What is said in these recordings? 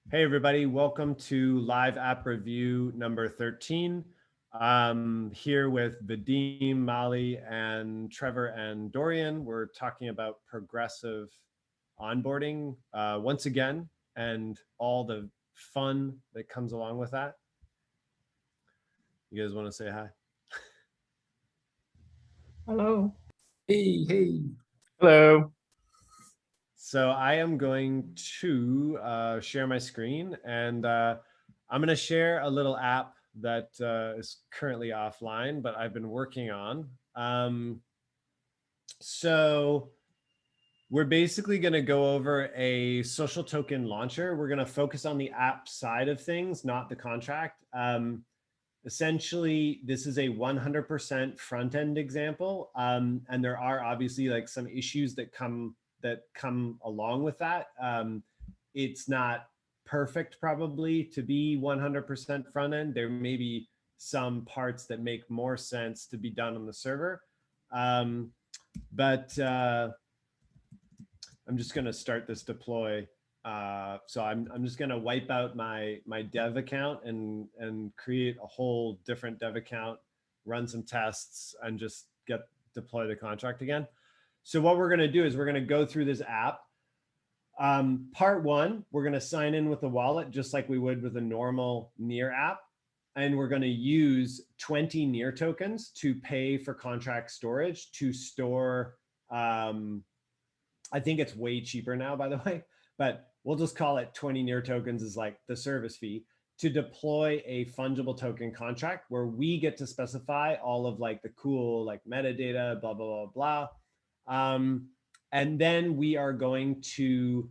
Hey everybody, welcome to live app review number 13. Here with Vadim, Mali, and Trevor and Dorian. We're talking about progressive onboarding once again and all the fun that comes along with that. You guys want to say hi? Hello. Hey, hey. Hello. So I am going to share my screen, and I'm going to share a little app that is currently offline, but I've been working on. So we're basically going to go over a social token launcher. We're going to focus on the app side of things, not the contract. Essentially, this is a 100% front-end example, and there are obviously like some issues that come along with that. It's not perfect probably to be 100% front end. There may be some parts that make more sense to be done on the server. But I'm just going to start this deploy. So I'm just going to wipe out my dev account and create a whole different dev account, run some tests, and just deploy the contract again. So what we're going to do is we're going to go through this app. Part one, we're going to sign in with a wallet just like we would with a normal Near app. And we're going to use 20 Near tokens to pay for contract storage to store. I think it's way cheaper now, by the way, but we'll just call it 20 Near tokens is like the service fee to deploy a fungible token contract where we get to specify all of like the cool like metadata, blah, blah, blah, blah. And then we are going to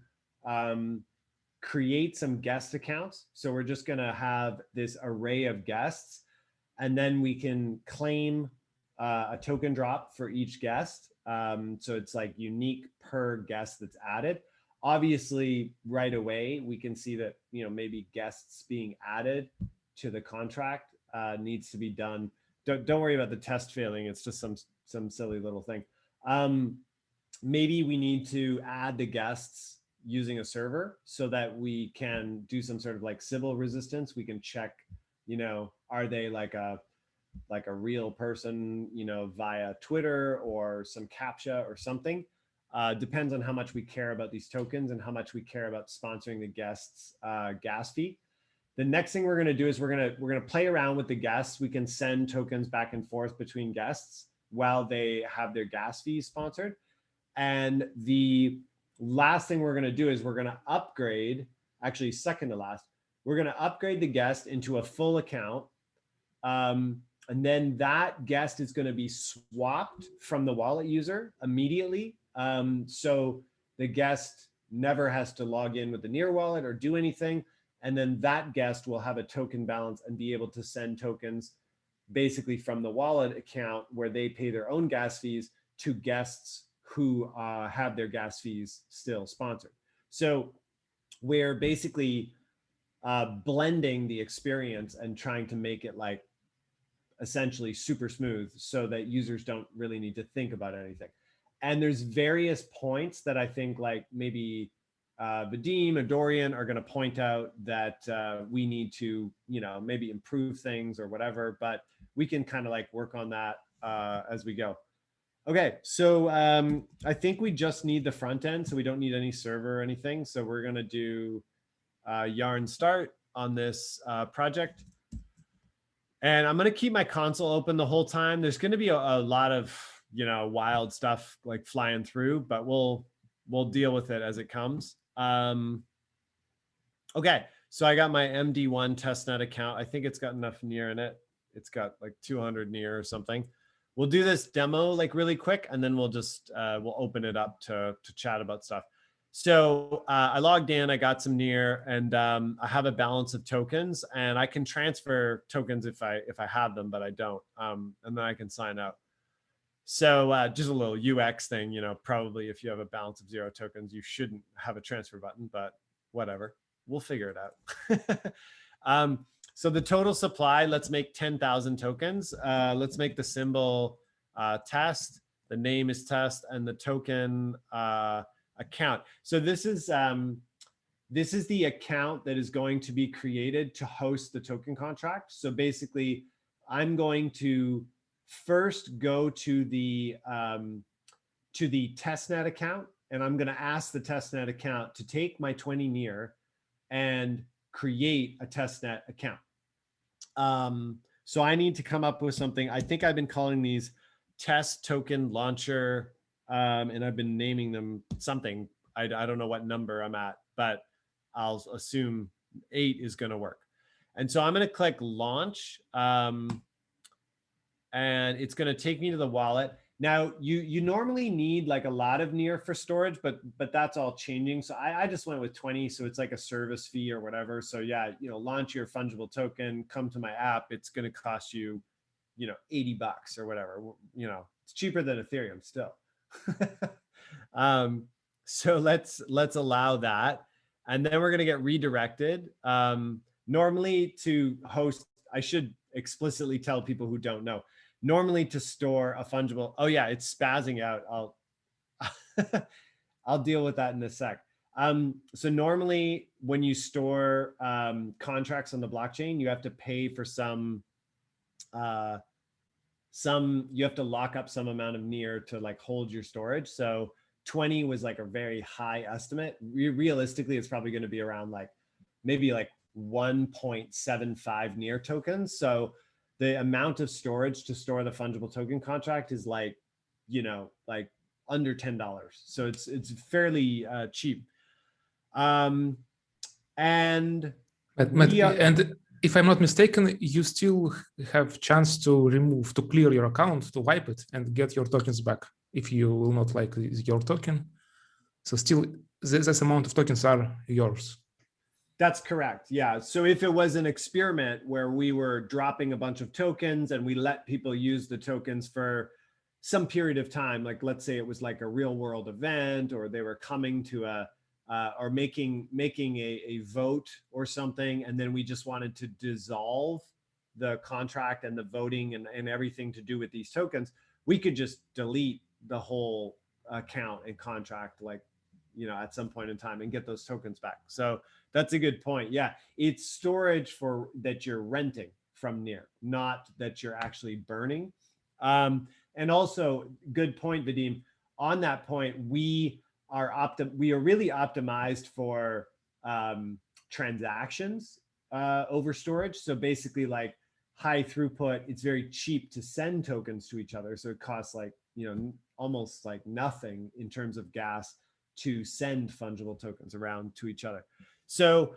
create some guest accounts. So we're just going to have this array of guests, and then we can claim a token drop for each guest. So it's like unique per guest that's added. Obviously, right away, we can see that, maybe guests being added to the contract needs to be done. Don't worry about the test failing. It's just some silly little thing. Maybe we need to add the guests using a server so that we can do some sort of like sybil resistance. We can check, are they like a real person, via Twitter or some CAPTCHA or something. Depends on how much we care about these tokens and how much we care about sponsoring the guests' gas fee. The next thing we're going to do is we're going to play around with the guests. We can send tokens back and forth between guests while they have their gas fees sponsored. And the last thing we're going to do is we're going to upgrade, actually second to last, we're going to upgrade the guest into a full account. And then that guest is going to be swapped from the wallet user immediately. So the guest never has to log in with the Near wallet or do anything. And then that guest will have a token balance and be able to send tokens basically from the wallet account where they pay their own gas fees to guests who have their gas fees still sponsored. So we're basically blending the experience and trying to make it like essentially super smooth so that users don't really need to think about anything. And there's various points that I think like maybe Vadim or Dorian are going to point out that we need to, maybe improve things or whatever, but we can kind of like work on that as we go. Okay, so I think we just need the front end, so we don't need any server or anything. So we're going to do yarn start on this project. And I'm going to keep my console open the whole time. There's going to be a lot of, wild stuff like flying through, but we'll deal with it as it comes. Okay, so I got my MD1 testnet account. I think it's got enough Near in it. It's got like 200 Near or something. We'll do this demo like really quick, and then we'll just we'll open it up to chat about stuff. So I logged in, I got some Near, and I have a balance of tokens, and I can transfer tokens if I have them, but I don't, and then I can sign up. So just a little UX thing, probably if you have a balance of 0 tokens, you shouldn't have a transfer button, but whatever, we'll figure it out. So the total supply, let's make 10,000 tokens. Let's make the symbol test. The name is test, and the token account. So this this is the account that is going to be created to host the token contract. So basically, I'm going to first go to the testnet account, and I'm going to ask the testnet account to take my 20 near and create a testnet account. So I need to come up with something. I think I've been calling these test token launcher, and I've been naming them something. I don't know what number I'm at, but I'll assume 8 is going to work. And so I'm going to click launch, and it's going to take me to the wallet. Now you normally need like a lot of near for storage, but that's all changing. So I just went with 20. So it's like a service fee or whatever. So yeah, launch your fungible token, come to my app. It's going to cost you, $80 or whatever. It's cheaper than Ethereum still. So let's allow that. And then we're going to get redirected. Normally to host, I should explicitly tell people who don't know, normally to store a fungible, oh yeah, it's spazzing out. I'll deal with that in a sec. So normally when you store contracts on the blockchain, you have to pay for you have to lock up some amount of near to like hold your storage. So 20 was like a very high estimate. Realistically, it's probably going to be around maybe 1.75 near tokens. So the amount of storage to store the fungible token contract is like under $10. So it's fairly cheap. And if I'm not mistaken, you still have chance to clear your account, to wipe it and get your tokens back if you will not like your token. So still this amount of tokens are yours. That's correct. Yeah. So if it was an experiment where we were dropping a bunch of tokens and we let people use the tokens for some period of time, like let's say it was like a real world event, or they were coming to or making a vote or something, and then we just wanted to dissolve the contract and the voting and everything to do with these tokens, we could just delete the whole account and contract at some point in time and get those tokens back. So that's a good point. Yeah, it's storage for that you're renting from near, not that you're actually burning. And also, good point, Vadim. On that point, we are really optimized for transactions over storage. So basically, like high throughput, it's very cheap to send tokens to each other. So it costs almost like nothing in terms of gas to send fungible tokens around to each other. So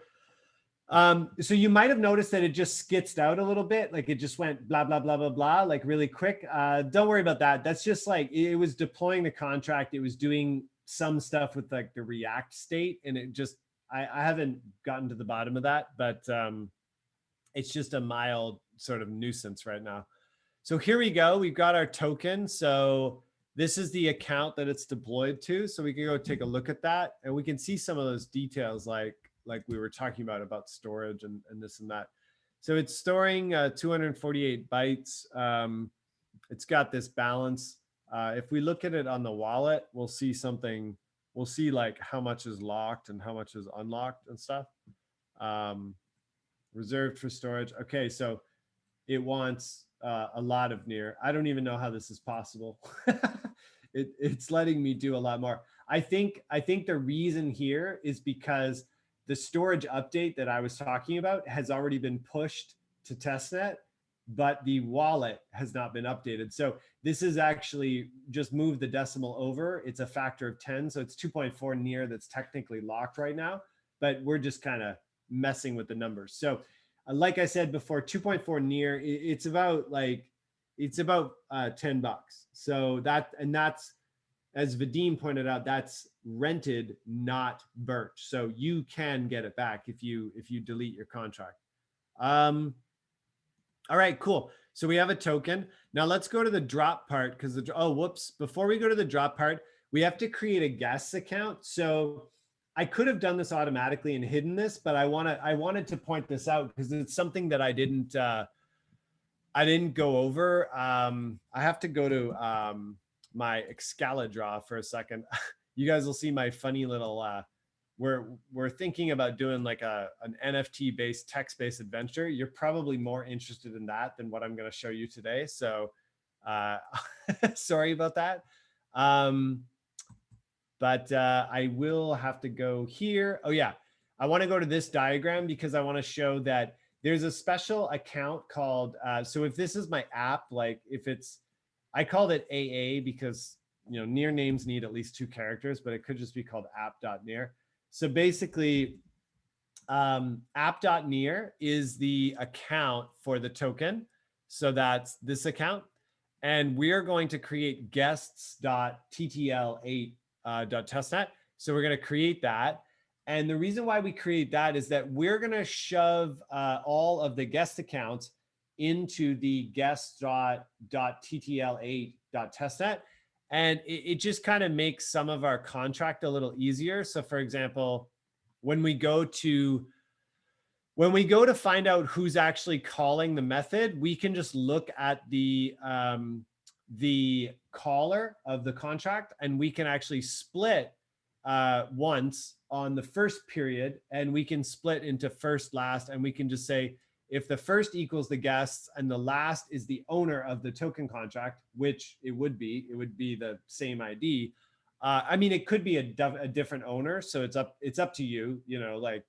so you might have noticed that it just skitzed out a little bit, like it just went blah blah blah blah blah, like really quick. Don't worry about that. That's just like it was deploying the contract. It was doing some stuff with like the React state, and it just I haven't gotten to the bottom of that, but it's just a mild sort of nuisance right now. So here we go. We've got our token. So this is the account that it's deployed to. So we can go take a look at that, and we can see some of those details like we were talking about storage and this and that. So it's storing 248 bytes. It's got this balance. If we look at it on the wallet, we'll see something. We'll see like how much is locked and how much is unlocked and stuff. Reserved for storage. Okay, so it wants a lot of near. I don't even know how this is possible. It's letting me do a lot more. I think the reason here is because the storage update that I was talking about has already been pushed to testnet, but the wallet has not been updated. So this is actually just moved the decimal over. It's a factor of 10. So it's 2.4 near that's technically locked right now, but we're just kind of messing with the numbers. So like I said before, 2.4 near, it's about $10. So that's, as Vadim pointed out, that's rented, not burnt. So you can get it back if you delete your contract. All right, cool. So we have a token. Now let's go to the drop part, because before we go to the drop part, we have to create a guest account. So I could have done this automatically and hidden this, but I wanted to point this out because it's something that I didn't go over. I have to go to my Excalidraw for a second. You guys will see my funny little we're thinking about doing like an NFT based text based adventure, you're probably more interested in that than what I'm going to show you today. So sorry about that. But I will have to go here. Oh yeah, I want to go to this diagram because I want to show that there's a special account called, so if this is my app, like if it's, I called it AA because, you know, near names need at least 2 characters, but it could just be called app.near. So basically, app.near is the account for the token. So that's this account. And we're going to create guests.ttl8.testnet. So we're going to create that. And the reason why we create that is that we're going to shove all of the guest accounts into the guest.ttl8.testnet. And it just kind of makes some of our contract a little easier. So for example, when we go to find out who's actually calling the method, we can just look at the caller of the contract, and we can actually split once on the first period, and we can split into first, last, and we can just say if the first equals the guests and the last is the owner of the token contract, which it would be the same ID. I mean, it could be a different owner, so it's up to you. You know, like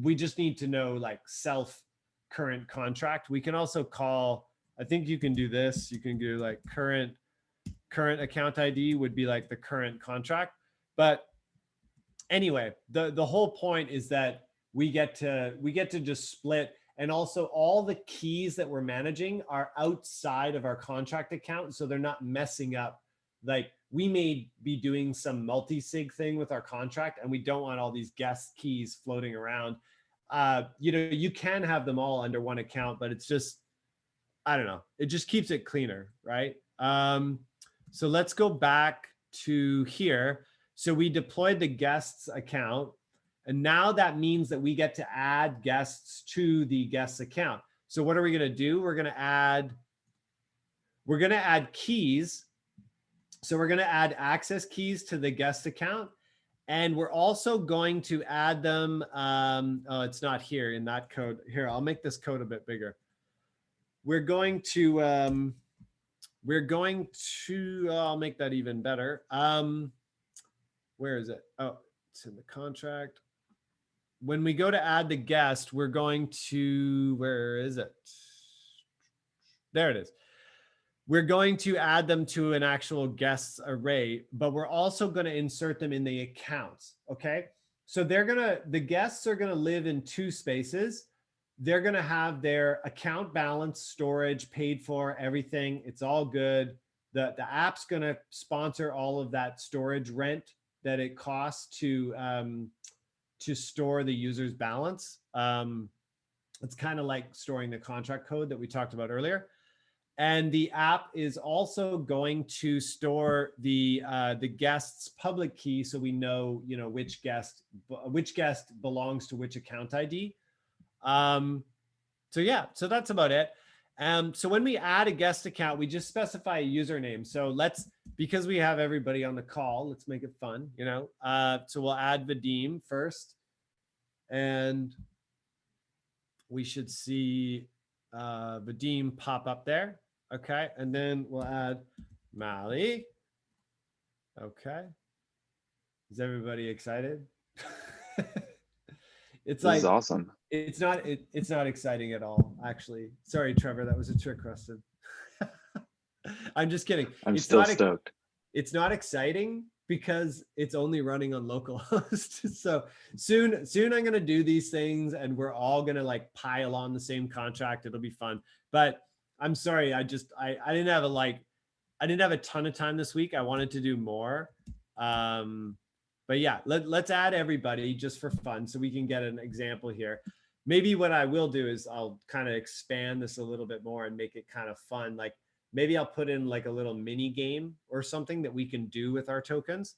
we just need to know like self current contract. We can also call. I think you can do this. You can do like current account ID would be like the current contract. But anyway, the whole point is that we get to just split. And also all the keys that we're managing are outside of our contract account. So they're not messing up. Like we may be doing some multi-sig thing with our contract and we don't want all these guest keys floating around. You know, you can have them all under one account, but it's just, I don't know. It just keeps it cleaner, right? So let's go back to here. So we deployed the guests account. And now that means that we get to add guests to the guests account. So what are we going to do? We're going to add keys. So we're going to add access keys to the guest account. And we're also going to add them. Oh, it's not here in that code. Here, I'll make this code a bit bigger. We're going to, I'll make that even better. Where is it? Oh, it's in the contract. When we go to add the guest, we're going to, where is it? There it is. We're going to add them to an actual guests array, but we're also going to insert them in the accounts. Okay. So the guests are going to live in 2 spaces. They're going to have their account balance, storage, paid for, everything. It's all good. The app's going to sponsor all of that storage rent that it costs to store the user's balance. It's kind of like storing the contract code that we talked about earlier. And the app is also going to store the guest's public key, so we know, you know, which guest belongs to which account ID. So yeah, so that's about it. So when we add a guest account, we just specify a username. So because we have everybody on the call, let's make it fun, you know. So we'll add Vadim first, and we should see Vadim pop up there. Okay, and then we'll add Mali. Okay, is everybody excited? It's like, this is awesome. It's not exciting at all, actually. Sorry, Trevor, that was a trick question. I'm just kidding. I'm still stoked. It's not exciting because it's only running on localhost. So soon I'm going to do these things and we're all going to like pile on the same contract. It'll be fun. But I'm sorry, I didn't have a ton of time this week. I wanted to do more. But yeah, let's add everybody just for fun so we can get an example here. Maybe what I will do is I'll kind of expand this a little bit more and make it kind of fun. Like maybe I'll put in like a little mini game or something that we can do with our tokens.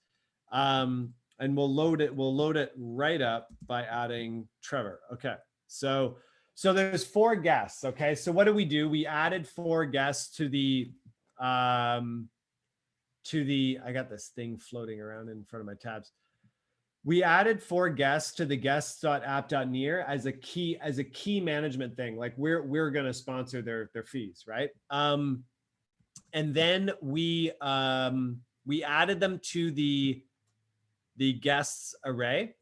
And we'll load it right up by adding Trevor. Okay. So there's 4 guests. Okay. So what do? We added 4 guests to the, I got this thing floating around in front of my tabs. We added 4 guests to the guests.app.near as a key management thing. Like we're going to sponsor their fees, right? And then we added them to the guests array.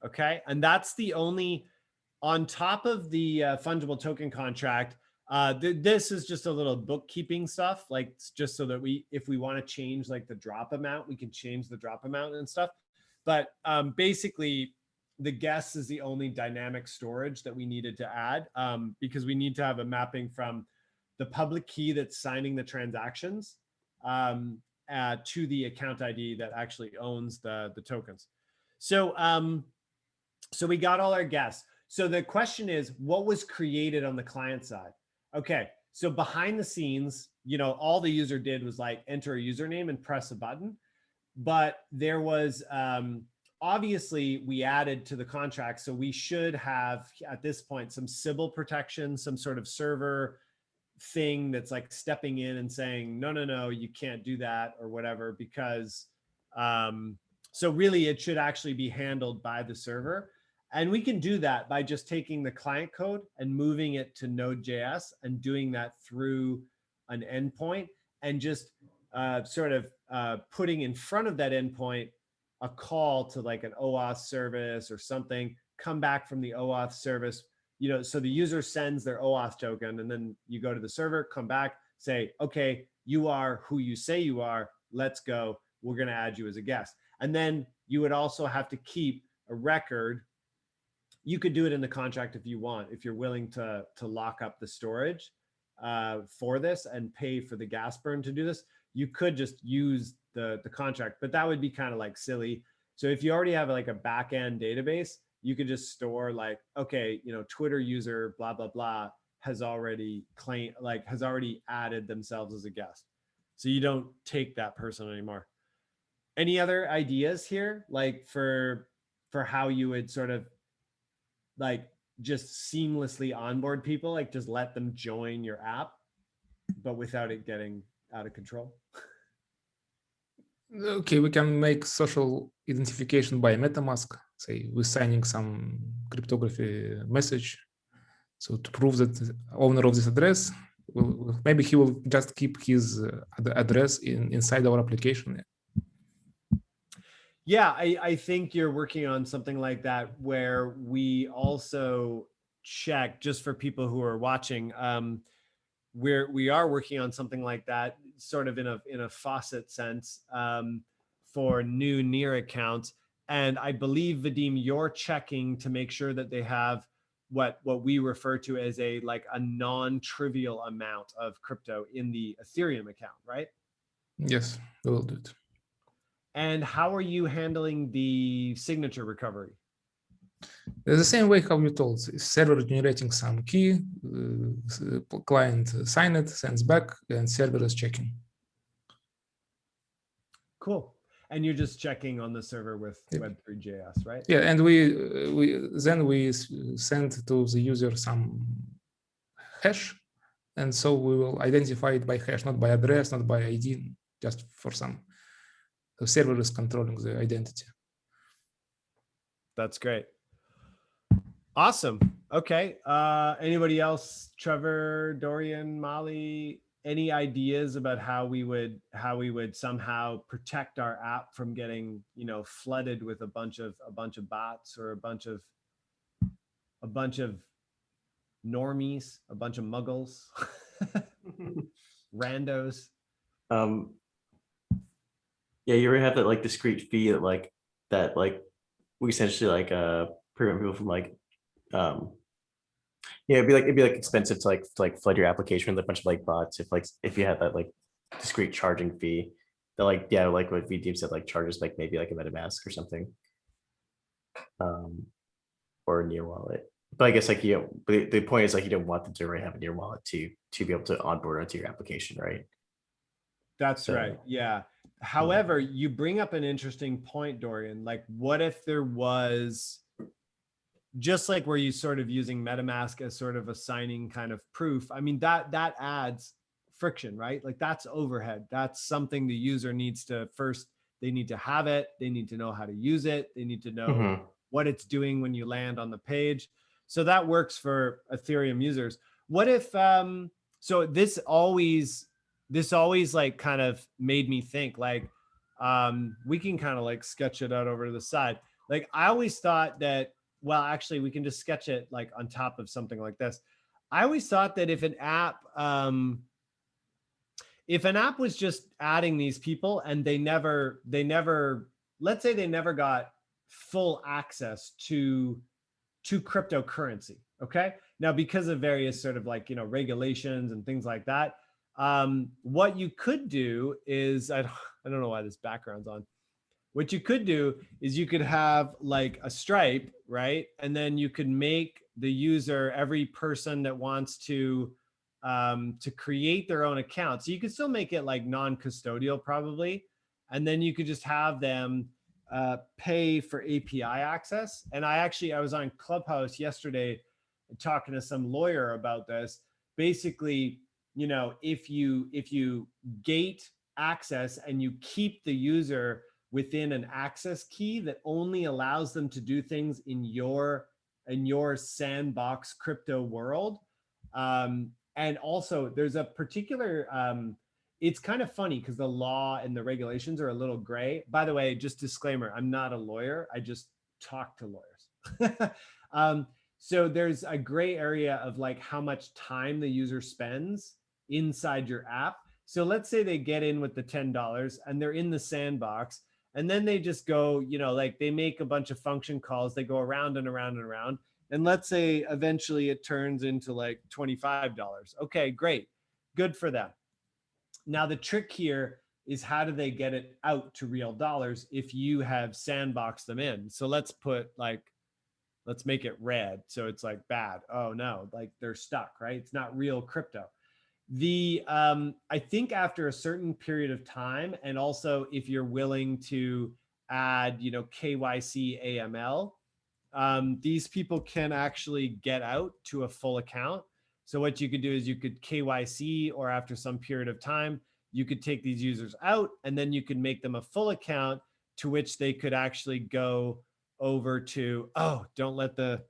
Okay, and that's the only, on top of the fungible token contract. This is just a little bookkeeping stuff, like just so that if we want to change like the drop amount, we can change the drop amount and stuff. But basically, the guests is the only dynamic storage that we needed to add, because we need to have a mapping from the public key that's signing the transactions to the account ID that actually owns the tokens. So so we got all our guests. So the question is, what was created on the client side? Okay, so behind the scenes, all the user did was like enter a username and press a button. But there was, obviously we added to the contract. So we should have at this point some sybil protection, some sort of server thing that's like stepping in and saying, no, you can't do that or whatever, because so really it should actually be handled by the server. And we can do that by just taking the client code and moving it to Node.js and doing that through an endpoint, and just sort of putting in front of that endpoint a call to like an OAuth service or something, come back from the OAuth service, so the user sends their OAuth token, and then you go to the server, come back, say, okay, you are who you say you are, let's go, we're going to add you as a guest. And then you would also have to keep a record. You could do it in the contract if you want, if you're willing to lock up the storage for this and pay for the gas burn to do this. You could just use the contract, but that would be kind of like silly. So if you already have like a backend database, you could just store like, okay, Twitter user blah blah blah has already added themselves as a guest, so you don't take that person anymore. Any other ideas here, like for how you would sort of like just seamlessly onboard people, like just let them join your app, but without it getting out of control? Okay, we can make social identification by MetaMask, say we're signing some cryptography message. So to prove that the owner of this address, maybe he will just keep his address inside our application. Yeah, I think you're working on something like that, where we also check, just for people who are watching, we are working on something like that, sort of in a faucet sense, for new near accounts. And I believe, Vadim, you're checking to make sure that they have what we refer to as a non-trivial amount of crypto in the Ethereum account, right? Yes, we will do it. And how are you handling the signature recovery? The same way how you told, server generating some key, client sign it, sends back, and server is checking. Cool. And you're just checking on the server with Web3.js, right? Yeah, and we send to the user some hash, and so we will identify it by hash, not by address, not by ID, just for some. The server is controlling the identity. That's great. Awesome. Okay. Anybody else? Trevor, Dorian, Molly, any ideas about how we would somehow protect our app from getting, flooded with a bunch of bots, or a bunch of normies, a bunch of muggles, randos? Yeah, you already have that like discrete fee that we essentially prevent people from it'd be expensive to flood your application with a bunch of bots if you had that discrete charging fee that what Vadim said, charges maybe a MetaMask or something, or a near wallet. But I guess the point is you don't want them to already have a near wallet to be able to onboard onto your application, right? That's right. Yeah. However, you bring up an interesting point, Dorian. What if there was, just where you sort of using MetaMask as sort of a signing kind of proof? I mean, that adds friction, right? That's overhead. That's something the user needs to first They need to have it. They need to know how to use it. They need to know Mhm. what it's doing when you land on the page. So that works for Ethereum users. What if, so this always like kind of made me think like, we can kind of like sketch it out over to the side. Like I always thought that, well, actually we can just sketch it like on top of something like this. I always thought that if an app was just adding these people and they never, let's say they never got full access to cryptocurrency. Okay. Now, because of various sort of like, regulations and things like that, what you could do is, I don't know why this background's on. What you could do is you could have like a stripe, right? And then you could make the user, every person that wants to create their own account. So you could still make it like non-custodial probably. And then you could just have them pay for API access. And I was on Clubhouse yesterday talking to some lawyer about this. Basically, if you gate access and you keep the user within an access key that only allows them to do things in your sandbox crypto world. And also there's a particular, it's kind of funny because the law and the regulations are a little gray. By the way, just disclaimer, I'm not a lawyer. I just talk to lawyers. So there's a gray area of like how much time the user spends inside your app. So let's say they get in with the $10 and they're in the sandbox. And then they just go, like they make a bunch of function calls. They go around and around and around. And let's say eventually it turns into like $25. Okay, great. Good for them. Now, the trick here is how do they get it out to real dollars if you have sandboxed them in? So let's make it red. So it's like bad. Oh no, like they're stuck, right? It's not real crypto. I think after a certain period of time, and also if you're willing to add, KYC AML, these people can actually get out to a full account. So what you could do is you could KYC, or after some period of time, you could take these users out and then you could make them a full account to which they could actually go over to, don't let the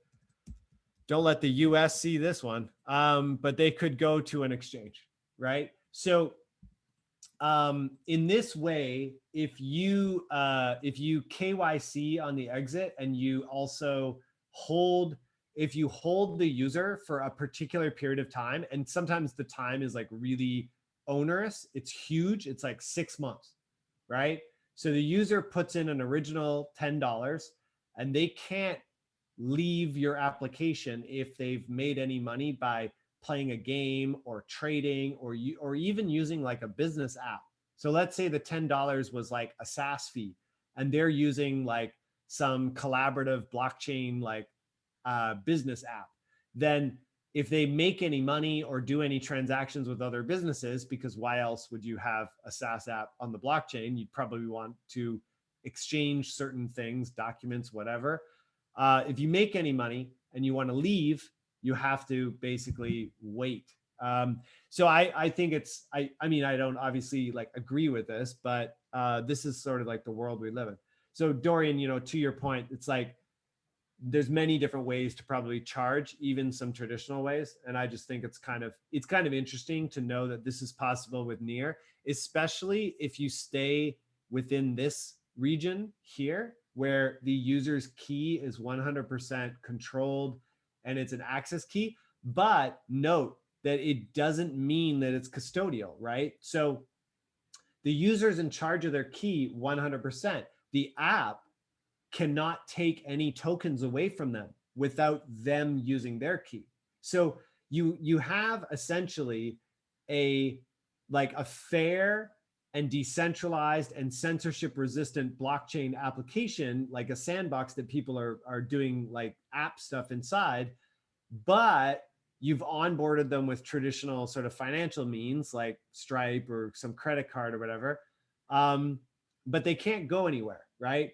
US see this one. But they could go to an exchange, right? So in this way, if you KYC on the exit and you also hold the user for a particular period of time, and sometimes the time is like really onerous, it's huge, it's like 6 months, right? So the user puts in an original $10 and they can't leave your application if they've made any money by playing a game or trading or even using like a business app. So let's say the $10 was like a SaaS fee and they're using like some collaborative blockchain like business app. Then if they make any money or do any transactions with other businesses, because why else would you have a SaaS app on the blockchain? You'd probably want to exchange certain things, documents, whatever. If you make any money and you want to leave, you have to basically wait. So I think it's, I mean, I don't obviously like agree with this, but this is sort of like the world we live in. So Dorian, to your point, it's like, there's many different ways to probably charge, even some traditional ways. And I just think it's kind of interesting to know that this is possible with Near, especially if you stay within this region here, where the user's key is 100% controlled and it's an access key. But note that it doesn't mean that it's custodial, right? So the user's in charge of their key 100%. The app cannot take any tokens away from them without them using their key. So you have essentially a fair and decentralized and censorship resistant blockchain application, like a sandbox that people are doing like app stuff inside, but you've onboarded them with traditional sort of financial means like Stripe or some credit card or whatever. But they can't go anywhere, right?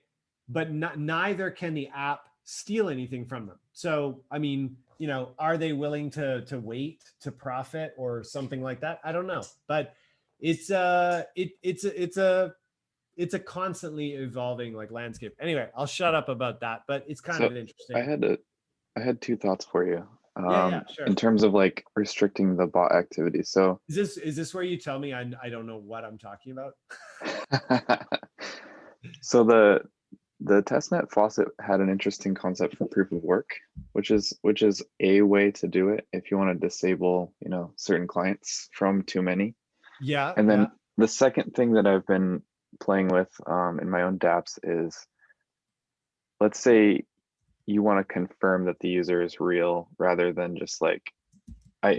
But neither can the app steal anything from them. So, I mean, are they willing to wait to profit or something like that? I don't know, but it's a it's a constantly evolving like landscape. Anyway, I'll shut up about that, but it's kind So of interesting. I had two thoughts for you. Yeah, sure. In terms of like restricting the bot activity. So Is this where you tell me I don't know what I'm talking about? so the testnet faucet had an interesting concept for proof of work, which is a way to do it if you want to disable, you know, certain clients from too many. Yeah. And then the second thing that I've been playing with in my own dApps is, let's say you want to confirm that the user is real rather than just like I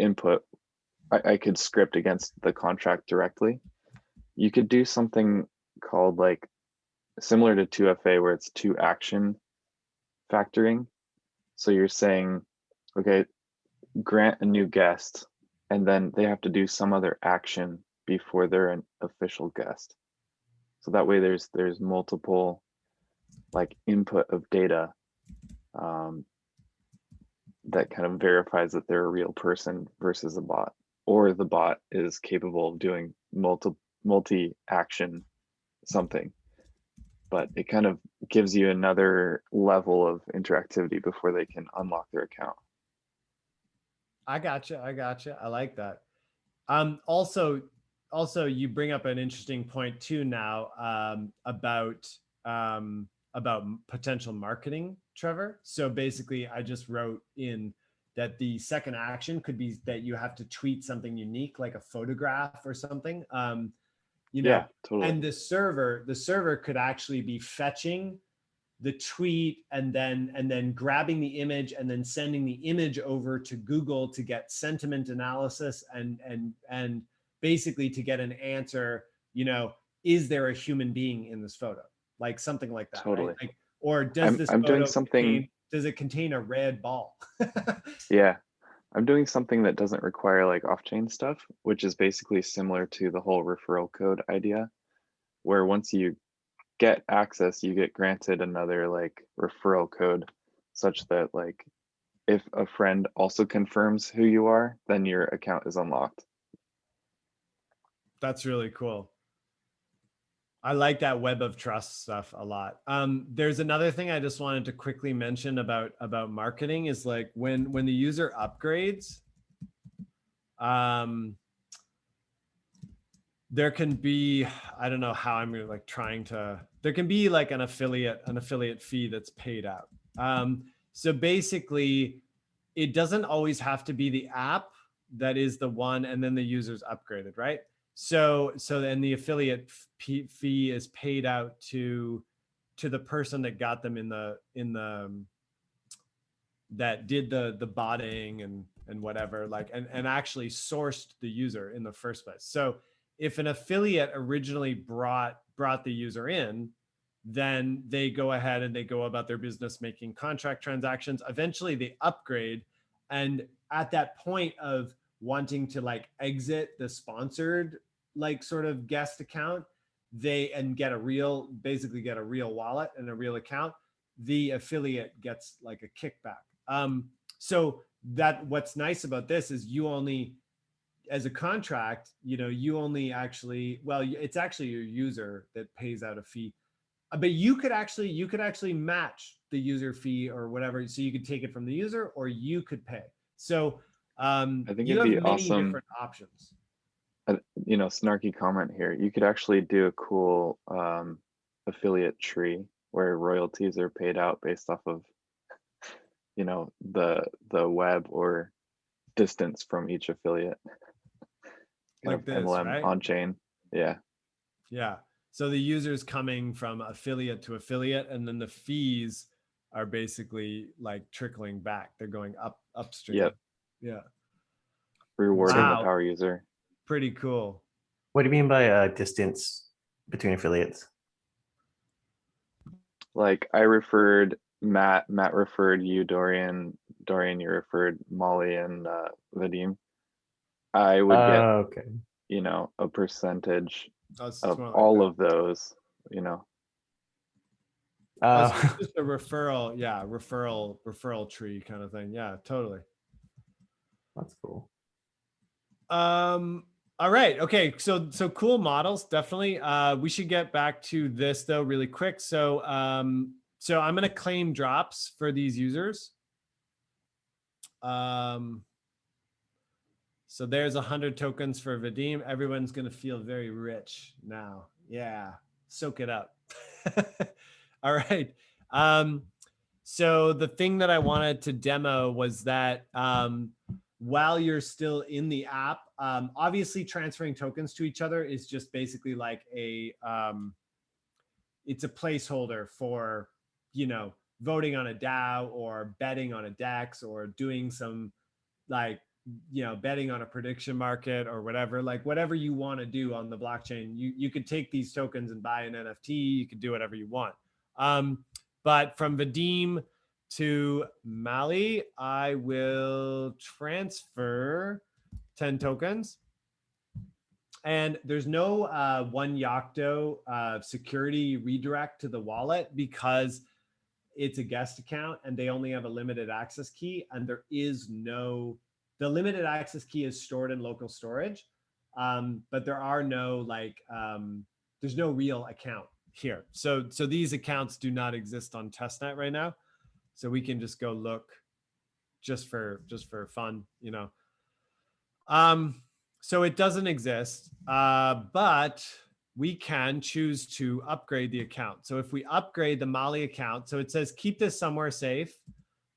could script against the contract directly. You could do something called like similar to 2FA where it's 2-action factoring. So you're saying, okay, grant a new guest, and then they have to do some other action before they're an official guest. So that way there's multiple like input of data that kind of verifies that they're a real person versus a bot, or the bot is capable of doing multi-action something. But it kind of gives you another level of interactivity before they can unlock their account. I gotcha. I like that. Also, you bring up an interesting point too now about potential marketing, Trevor. So basically, I just wrote in that the second action could be that you have to tweet something unique, like a photograph or something. You know, yeah, totally. and the server could actually be fetching the tweet and then grabbing the image and then sending the image over to Google to get sentiment analysis and basically to get an answer, you know, is there a human being in this photo? Like something like that, Totally. right? Like, or does this I'm photo doing something, does it contain a red ball? yeah, I'm doing something that doesn't require like off-chain stuff, which is basically similar to the whole referral code idea, where once you get access, you get granted another like referral code such that like if a friend also confirms who you are, then your account is unlocked. That's really cool. I like that web of trust stuff a lot. There's another thing I just wanted to quickly mention about marketing is like when the user upgrades, there can be, I don't know how I'm like trying to, there can be like an affiliate fee that's paid out. So basically it doesn't always have to be the app that is the one and then the user's upgraded, right? So then the affiliate fee is paid out to the person that got them in the that did the botting and whatever, like and actually sourced the user in the first place. So if an affiliate originally brought the user in, then they go ahead and they go about their business making contract transactions. Eventually they upgrade, and at that point of wanting to like exit the sponsored like sort of guest account, they basically get a real wallet and a real account, the affiliate gets like a kickback. So that what's nice about this is you only, as a contract, you know, you only actually, well, it's actually your user that pays out a fee, but you could actually match the user fee or whatever. So you could take it from the user or you could pay. So I think you it'd have be many awesome. different options. You know, snarky comment here. You could actually do a cool affiliate tree where royalties are paid out based off of, you know, the web or distance from each affiliate. Like this, MLM right? on chain. Yeah. Yeah. So the user's coming from affiliate to affiliate, and then the fees are basically like trickling back. They're going upstream. Yep. Yeah. Rewarding Wow. the power user. Pretty cool. What do you mean by distance between affiliates? Like I referred Matt referred you, Dorian, you referred Molly and Vadim. I would get, Okay. you know, a percentage It's of more like all that. of those, you know. So it's just a referral, yeah, referral tree kind of thing. Yeah, totally. That's cool. All right. Okay. So cool models, definitely. We should get back to this though really quick. So so I'm gonna claim drops for these users. So there's 100 tokens for Vadim. Everyone's gonna feel very rich now. Yeah, soak it up. All right. So the thing that I wanted to demo was that while you're still in the app, obviously transferring tokens to each other is just basically like a, it's a placeholder for, you know, voting on a DAO or betting on a DEX or doing some like, you know, betting on a prediction market or whatever, like whatever you want to do on the blockchain, you could take these tokens and buy an NFT, you could do whatever you want. But from Vadim to Mali, I will transfer 10 tokens. And there's no one Yocto security redirect to the wallet because it's a guest account and they only have a limited access key, and there is no, the limited access key is stored in local storage, but there are no like, there's no real account here. So these accounts do not exist on testnet right now. So we can just go look just for fun, you know. So it doesn't exist, but we can choose to upgrade the account. So if we upgrade the Mali account, so it says keep this somewhere safe.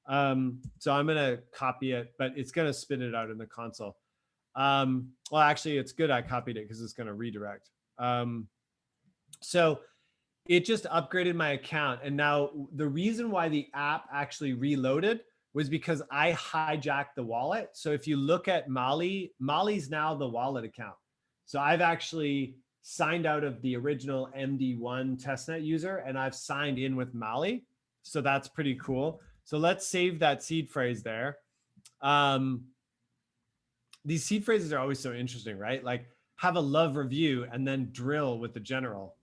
So I'm gonna copy it, but it's gonna spit it out in the console. Well, actually, it's good I copied it because it's gonna redirect. So it just upgraded my account. And now the reason why the app actually reloaded was because I hijacked the wallet. So if you look at Mali, Mali's now the wallet account. So I've actually signed out of the original MD1 testnet user and I've signed in with Mali. So that's pretty cool. So let's save that seed phrase there. These seed phrases are always so interesting, right? Like have a love review and then drill with the general.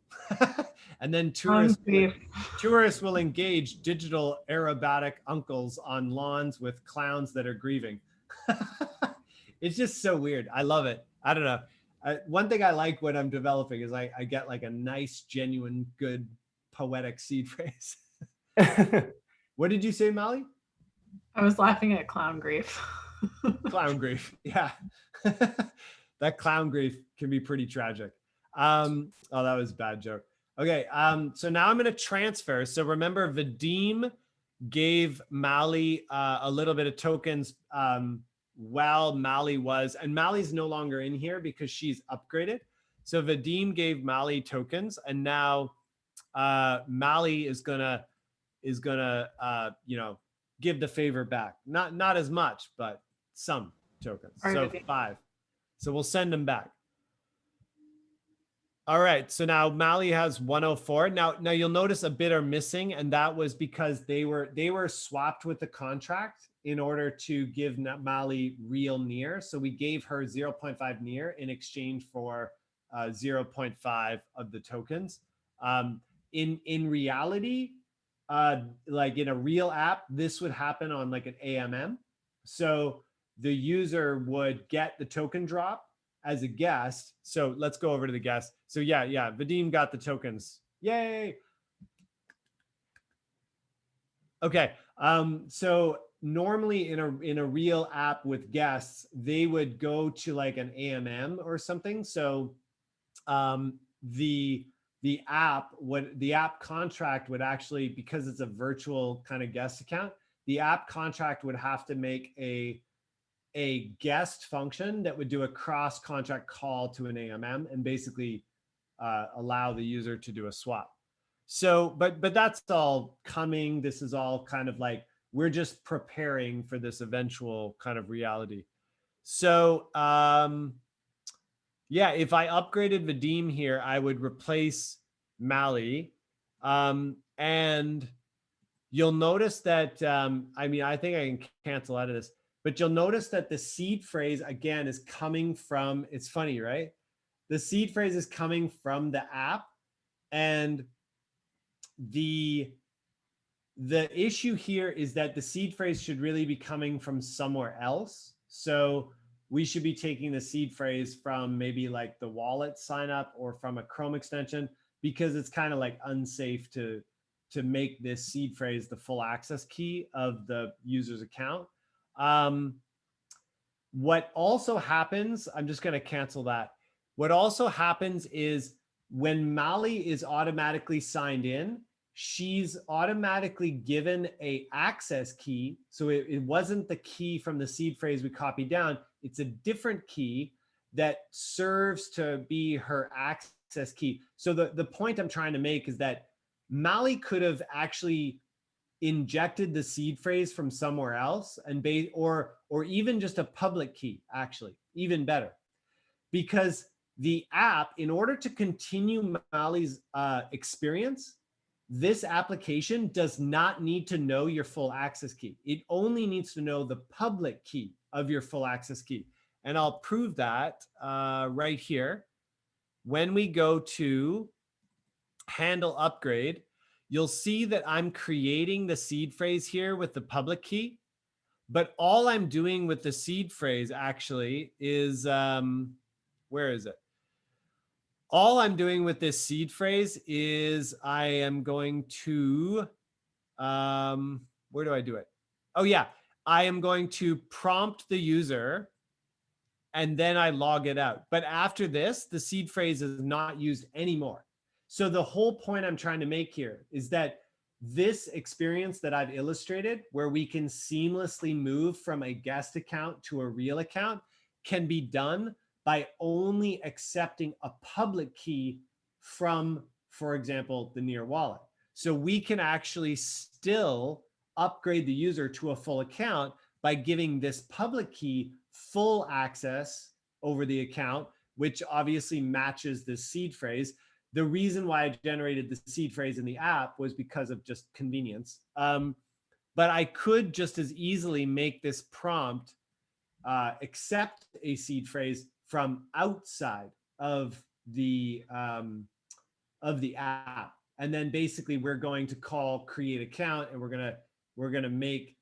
And then tourists will engage digital aerobatic uncles on lawns with clowns that are grieving. It's just so weird. I love it. I don't know. One thing I like when I'm developing is I get like a nice, genuine, good, poetic seed phrase. What did you say, Mali? I was laughing at clown grief. Clown grief. Yeah. That clown grief can be pretty tragic. Oh, that was a bad joke. Okay, so now I'm going to transfer. So remember, Vadim gave Mali a little bit of tokens while Mali was, and Mali's no longer in here because she's upgraded. So Vadim gave Mali tokens, and now Mali is gonna you know, give the favor back. Not as much, but some tokens. So 5. So we'll send them back. All right, so now Mali has 104. Now you'll notice a bit are missing, and that was because they were swapped with the contract in order to give Mali real near. So we gave her 0.5 near in exchange for 0.5 of the tokens. In reality, like in a real app, this would happen on like an AMM. So the user would get the token drop as a guest. So let's go over to the guest. So yeah, Vadim got the tokens. Yay. Okay. So normally in a real app with guests, they would go to like an AMM or something. So the app contract would actually, because it's a virtual kind of guest account, the app contract would have to make a guest function that would do a cross contract call to an AMM and basically allow the user to do a swap. So, but that's all coming. This is all kind of like, we're just preparing for this eventual kind of reality. So, yeah, if I upgraded Vadim here, I would replace Mali. And you'll notice that, I mean, I think I can cancel out of this, but you'll notice that the seed phrase, again, is coming from, it's funny, right? The seed phrase is coming from the app. And the issue here is that the seed phrase should really be coming from somewhere else. So we should be taking the seed phrase from maybe like the wallet sign up or from a Chrome extension, because it's kind of like unsafe to make this seed phrase the full access key of the user's account. What also happens, I'm just going to cancel that. What also happens is when Mali is automatically signed in, she's automatically given a access key. So it wasn't the key from the seed phrase we copied down. It's a different key that serves to be her access key. So the point I'm trying to make is that Mali could have actually injected the seed phrase from somewhere else and or even just a public key, actually, even better. Because the app, in order to continue Mali's experience, this application does not need to know your full access key. It only needs to know the public key of your full access key. And I'll prove that right here. When we go to handle upgrade, you'll see that I'm creating the seed phrase here with the public key. But all I'm doing with the seed phrase actually is, where is it? All I'm doing with this seed phrase is I am going to, where do I do it? Oh yeah, I am going to prompt the user and then I log it out. But after this, the seed phrase is not used anymore. So the whole point I'm trying to make here is that this experience that I've illustrated, where we can seamlessly move from a guest account to a real account, can be done by only accepting a public key from, for example, the Near wallet. So we can actually still upgrade the user to a full account by giving this public key full access over the account, which obviously matches the seed phrase. The reason why I generated the seed phrase in the app was because of just convenience. But I could just as easily make this prompt accept a seed phrase from outside of the app, and then basically we're going to call create account, and we're gonna make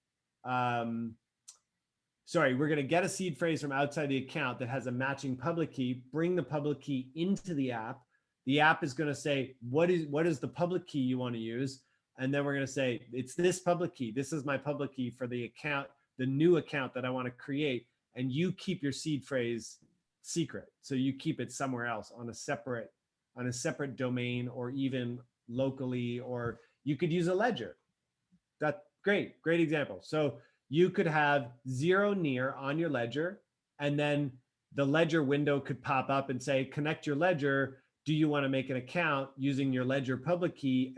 we're gonna get a seed phrase from outside the account that has a matching public key, bring the public key into the app. The app is going to say, what is the public key you want to use? And then we're going to say, it's this public key. This is my public key for the account, the new account that I want to create. And you keep your seed phrase secret. So you keep it somewhere else on a separate domain, or even locally, or you could use a ledger. That's great example. So you could have 0 Near on your ledger, and then the ledger window could pop up and say, connect your ledger. Do you want to make an account using your ledger public key?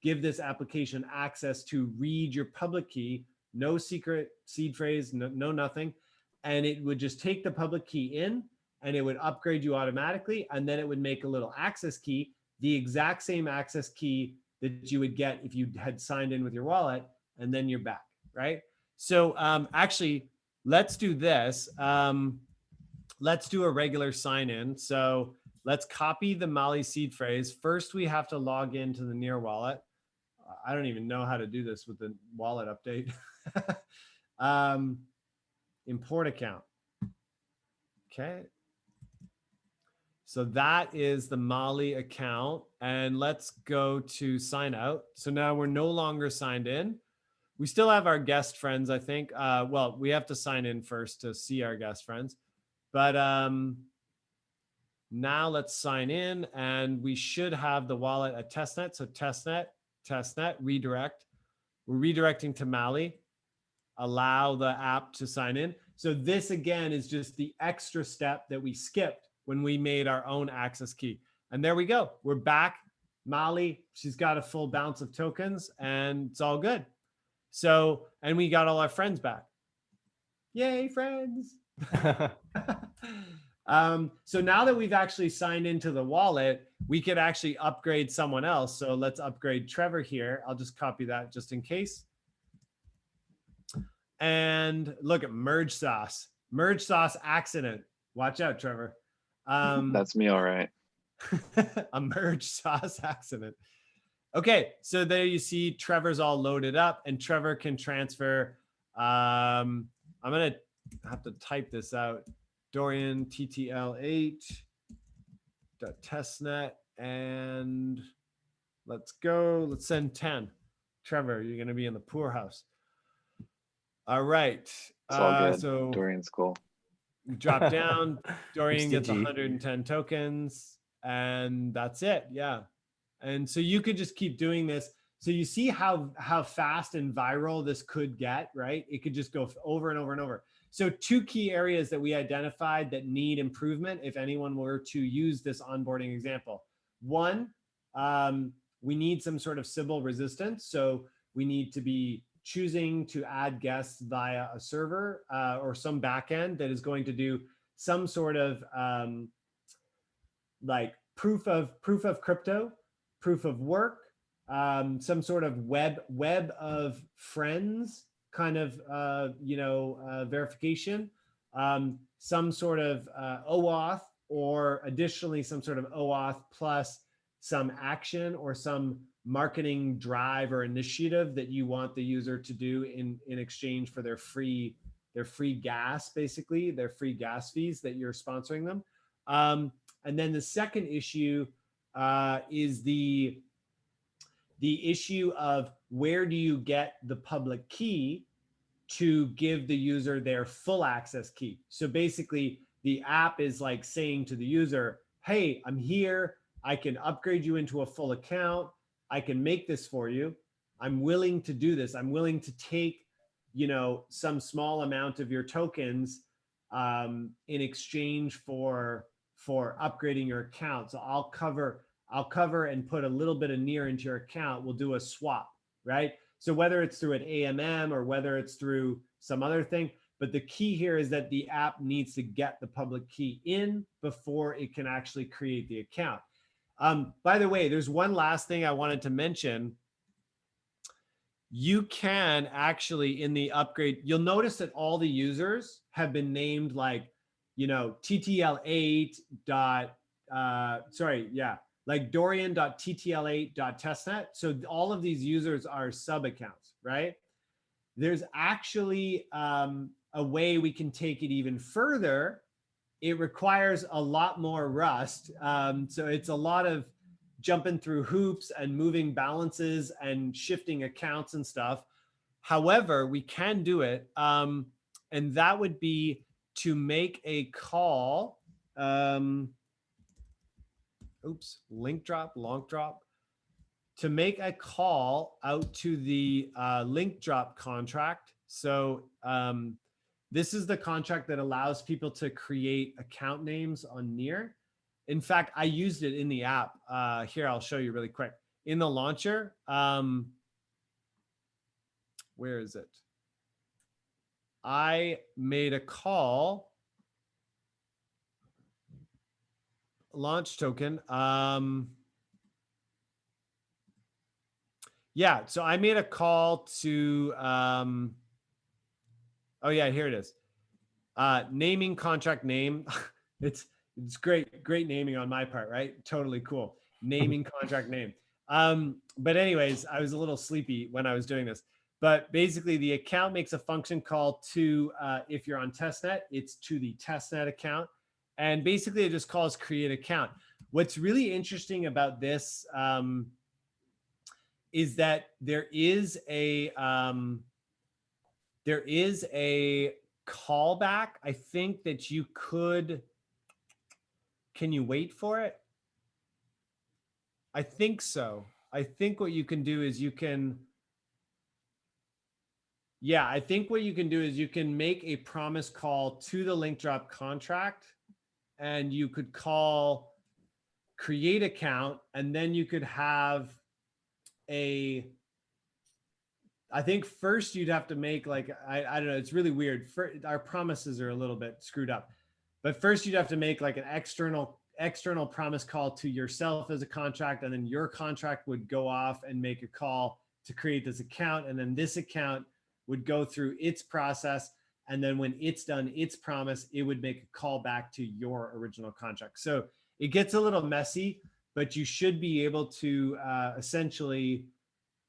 Give this application access to read your public key, no secret seed phrase, no nothing. And it would just take the public key in, and it would upgrade you automatically. And then it would make a little access key, the exact same access key that you would get if you had signed in with your wallet, and then you're back, right? So actually, let's do this. Let's do a regular sign in. So let's copy the Mali seed phrase. First, we have to log into the Near wallet. I don't even know how to do this with the wallet update. Import account. Okay. So that is the Mali account. And let's go to sign out. So now we're no longer signed in. We still have our guest friends, I think. Well, we have to sign in first to see our guest friends. But now let's sign in, and we should have the wallet at testnet. So testnet, redirect. We're redirecting to Mali. Allow the app to sign in. So this again is just the extra step that we skipped when we made our own access key. And there we go. We're back. Mali, she's got a full bounce of tokens, and it's all good. So, and we got all our friends back. Yay, friends. So now that we've actually signed into the wallet, we could actually upgrade someone else. So let's upgrade Trevor here. I'll just copy that just in case. And look at merge sauce accident. Watch out, Trevor. That's me. All right. A merge sauce accident. Okay. So there you see Trevor's all loaded up, and Trevor can transfer. I'm going to have to type this out. Dorian ttl8.testnet, and let's go. Let's send 10. Trevor, you're going to be in the poorhouse. All right. It's all good. So Dorian's cool. we drop down. Dorian gets stingy. 110 tokens, and that's it. Yeah. And so you could just keep doing this. So you see how fast and viral this could get, right? It could just go over and over and over. So two key areas that we identified that need improvement if anyone were to use this onboarding example. One, we need some sort of sybil resistance. So we need to be choosing to add guests via a server or some backend that is going to do some sort of like proof of crypto, proof of work, some sort of web of friends kind of verification, some sort of OAuth, or additionally some sort of OAuth plus some action or some marketing drive or initiative that you want the user to do in exchange for their free gas, basically their free gas fees that you're sponsoring them. And then the second issue is the issue of where do you get the public key to give the user their full access key. So basically the app is like saying to the user, hey, I'm here. I can upgrade you into a full account. I can make this for you. I'm willing to do this. I'm willing to take, some small amount of your tokens in exchange for upgrading your account. So I'll cover and put a little bit of near into your account. We'll do a swap, right? So whether it's through an AMM or whether it's through some other thing, but the key here is that the app needs to get the public key in before it can actually create the account. By the way, there's one last thing I wanted to mention. You can actually, in the upgrade, you'll notice that all the users have been named like, TTL8 like Dorian.ttl8.testnet. So all of these users are sub accounts, right? There's actually a way we can take it even further. It requires a lot more Rust. So it's a lot of jumping through hoops and moving balances and shifting accounts and stuff. However, we can do it. And that would be to make a call. Link drop, to make a call out to the link drop contract. So this is the contract that allows people to create account names on Near. In fact, I used it in the app. Here, I'll show you really quick. In the launcher, where is it? I made a call. Launch token. Yeah, so I made a call to, oh yeah, here it is. Naming contract name. It's great naming on my part, right? Totally cool. Naming contract name. But anyways, I was a little sleepy when I was doing this. But basically the account makes a function call to, if you're on testnet, it's to the testnet account. And basically it just calls create account. What's really interesting about this is that there is a callback. I think that you could, can you wait for it? I think so. I think what you can do is you can, yeah, I think what you can do is you can make a promise call to the link drop contract, and you could call create account, and then you could have I think first you'd have to make like, I don't know, it's really weird. Our promises are a little bit screwed up, but first you'd have to make like an external promise call to yourself as a contract, and then your contract would go off and make a call to create this account, and then this account would go through its process, and then when it's done its promise, it would make a call back to your original contract. So it gets a little messy, but you should be able to essentially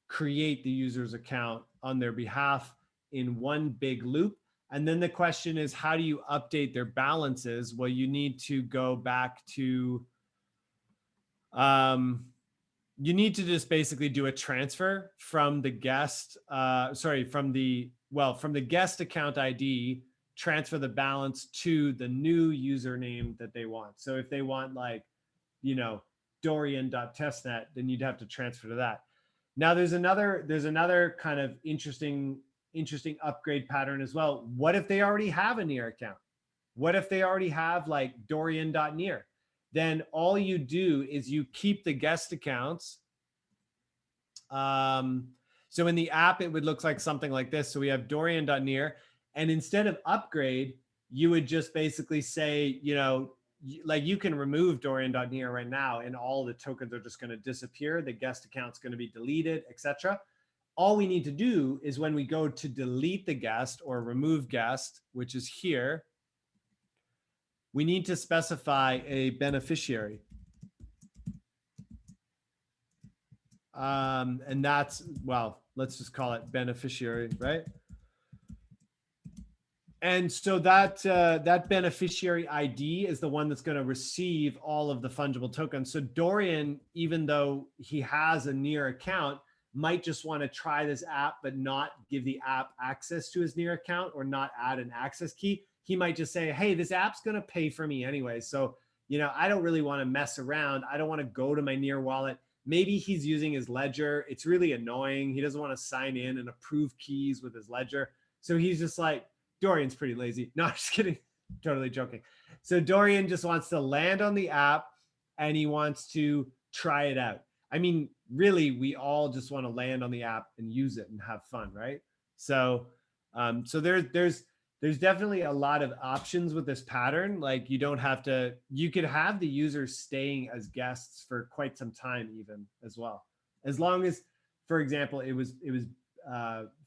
create the user's account on their behalf in one big loop. And then the question is, how do you update their balances? Well, you need to go back to, you need to just basically do a transfer from the guest, from the guest account ID, transfer the balance to the new username that they want. So if they want like, Dorian.testnet, then you'd have to transfer to that. Now there's another kind of interesting upgrade pattern as well. What if they already have a near account? What if they already have like Dorian.near? Then all you do is you keep the guest accounts. So in the app, it would look like something like this. So we have Dorian.near, and instead of upgrade, you would just basically say, like you can remove Dorian.near right now and all the tokens are just going to disappear. The guest account's going to be deleted, etc. All we need to do is when we go to delete the guest or remove guest, which is here, we need to specify a beneficiary. And that's, well, let's just call it beneficiary, right? And so that that beneficiary ID is the one that's going to receive all of the fungible tokens. So Dorian, even though he has a near account, might just want to try this app, but not give the app access to his near account or not add an access key. He might just say, hey, this app's going to pay for me anyway. So, I don't really want to mess around. I don't want to go to my near wallet. Maybe he's using his ledger. It's really annoying. He doesn't want to sign in and approve keys with his ledger. So he's just like, Dorian's pretty lazy. No, I'm just kidding. Totally joking. So Dorian just wants to land on the app and he wants to try it out. I mean, really, we all just want to land on the app and use it and have fun, right? So, there's definitely a lot of options with this pattern. Like you don't have to, you could have the users staying as guests for quite some time even as well. As long as, for example, it was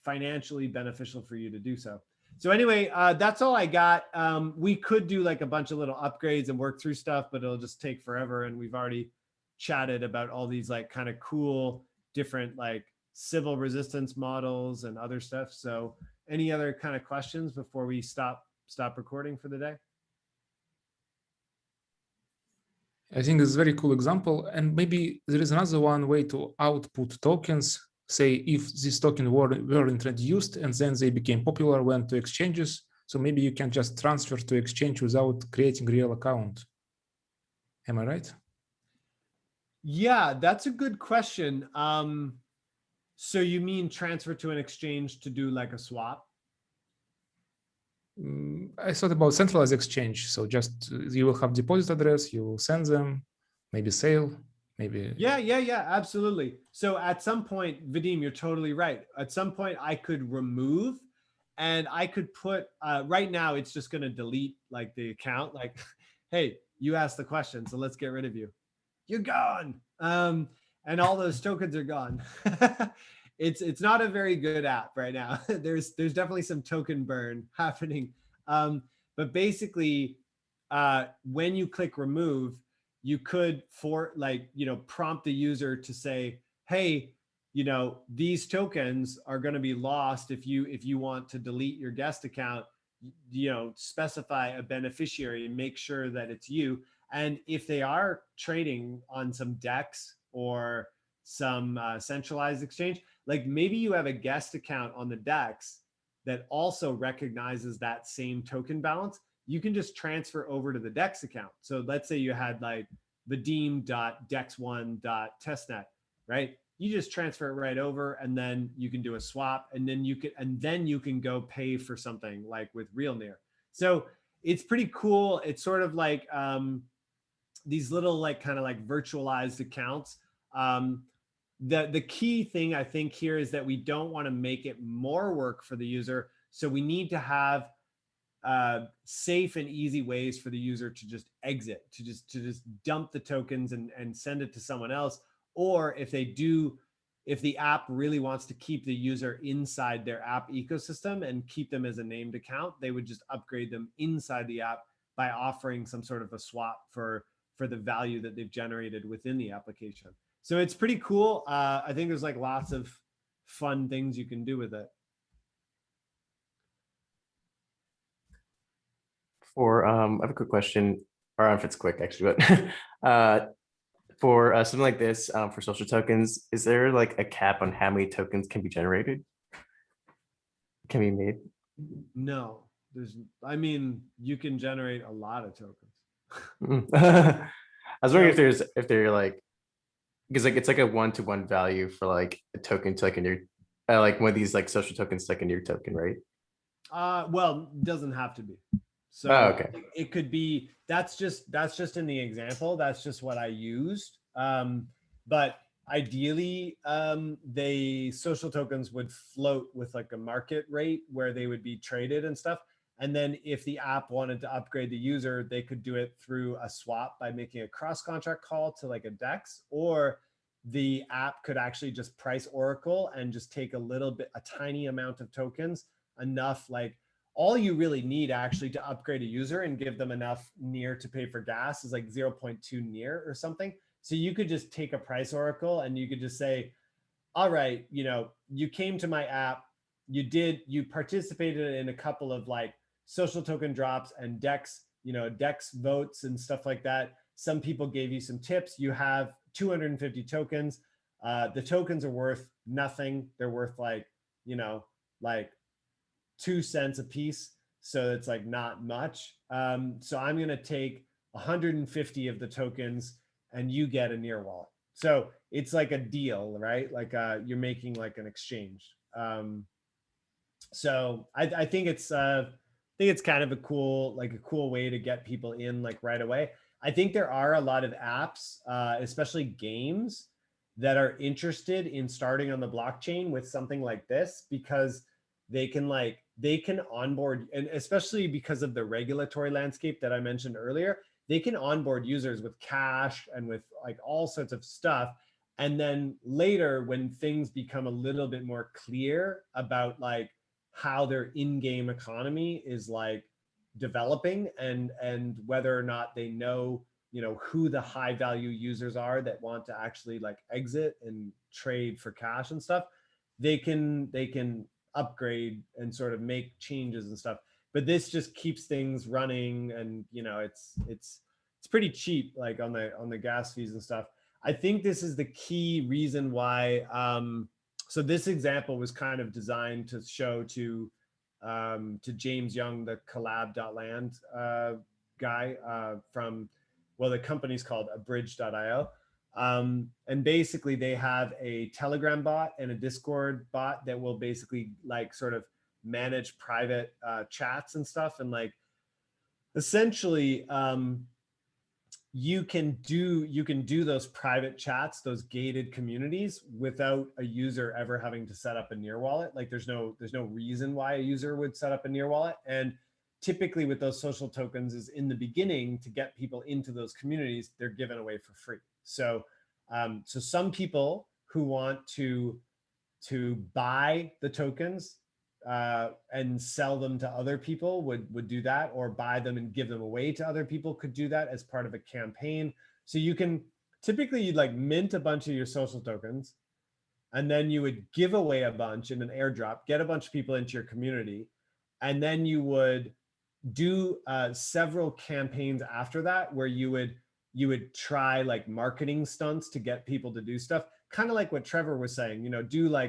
financially beneficial for you to do so. So anyway, that's all I got. We could do like a bunch of little upgrades and work through stuff, but it'll just take forever. And we've already chatted about all these like kind of cool, different like Sybil resistance models and other stuff. So any other kind of questions before we stop recording for the day? I think it's a very cool example. And maybe there is another one way to output tokens. Say if this token were introduced and then they became popular, went to exchanges. So maybe you can just transfer to exchange without creating a real account. Am I right? Yeah, that's a good question. So you mean transfer to an exchange to do like a swap? I thought about centralized exchange. So just you will have deposit address, you will send them, maybe sale, maybe. Yeah, absolutely. So at some point, Vadim, you're totally right. At some point I could remove and I could put, right now it's just going to delete like the account, like, hey, you asked the question, so let's get rid of you. You're gone. And all those tokens are gone. It's not a very good app right now. There's definitely some token burn happening. But basically, when you click remove, you could prompt the user to say, hey, these tokens are going to be lost if you want to delete your guest account, specify a beneficiary and make sure that it's you. And if they are trading on some DEX or some centralized exchange, like maybe you have a guest account on the DEX that also recognizes that same token balance, you can just transfer over to the DEX account. So let's say you had like vadim.dex1.testnet, right? You just transfer it right over and then you can do a swap and then you can go pay for something like with RealNear. So it's pretty cool. It's sort of like these little like kind of like virtualized accounts. The key thing I think here is that we don't want to make it more work for the user. So we need to have safe and easy ways for the user to just exit, to just dump the tokens and send it to someone else. Or if the app really wants to keep the user inside their app ecosystem and keep them as a named account, they would just upgrade them inside the app by offering some sort of a swap for the value that they've generated within the application. So it's pretty cool. I think there's like lots of fun things you can do with it. For I have a quick question, or I don't know if it's quick actually, but for something like this, for social tokens, is there like a cap on how many tokens can be generated? Can be made? No, I mean, you can generate a lot of tokens. I was wondering if they're like, because like it's like a 1-to-1 value for like a token to like a new, like one of these like social tokens to like a new token, right? Well, it doesn't have to be. So okay. it could be, that's just in the example. That's just what I used. But ideally, they social tokens would float with like a market rate where they would be traded and stuff. And then if the app wanted to upgrade the user, they could do it through a swap by making a cross contract call to like a DEX, or the app could actually just price Oracle and just take a tiny amount of tokens, enough, like all you really need actually to upgrade a user and give them enough near to pay for gas is like 0.2 near or something. So you could just take a price Oracle and you could just say, all right, you came to my app, you participated in a couple of like social token drops and DEX, DEX votes and stuff like that. Some people gave you some tips. You have 250 tokens. The tokens are worth nothing. They're worth like 2 cents a piece. So it's like not much. So I'm going to take 150 of the tokens and you get a near wallet. So it's like a deal, right? Like you're making like an exchange. So I think it's kind of a cool way to get people in like right away. I think there are a lot of apps, especially games, that are interested in starting on the blockchain with something like this, because they can onboard, and especially because of the regulatory landscape that I mentioned earlier, they can onboard users with cash and with like all sorts of stuff. And then later, when things become a little bit more clear about like how their in-game economy is like developing, and whether or not they know who the high value users are that want to actually like exit and trade for cash and stuff, they can upgrade and sort of make changes and stuff. But this just keeps things running, and it's pretty cheap, like on the gas fees and stuff. I think this is the key reason why. So this example was kind of designed to show to James Young, the collab.land guy from, well, the company's called abridge.io. And basically they have a Telegram bot and a Discord bot that will basically like sort of manage private chats and stuff. And like, essentially, you can do those private chats, those gated communities, without a user ever having to set up a near wallet. Like there's no reason why a user would set up a near wallet. And typically with those social tokens is in the beginning, to get people into those communities, they're given away for free. So so some people who want to buy the tokens and sell them to other people would do that, or buy them and give them away to other people could do that as part of a campaign. So you can typically, you'd like mint a bunch of your social tokens, and then you would give away a bunch in an airdrop, get a bunch of people into your community, and then you would do several campaigns after that where you would try like marketing stunts to get people to do stuff, kind of like what Trevor was saying, do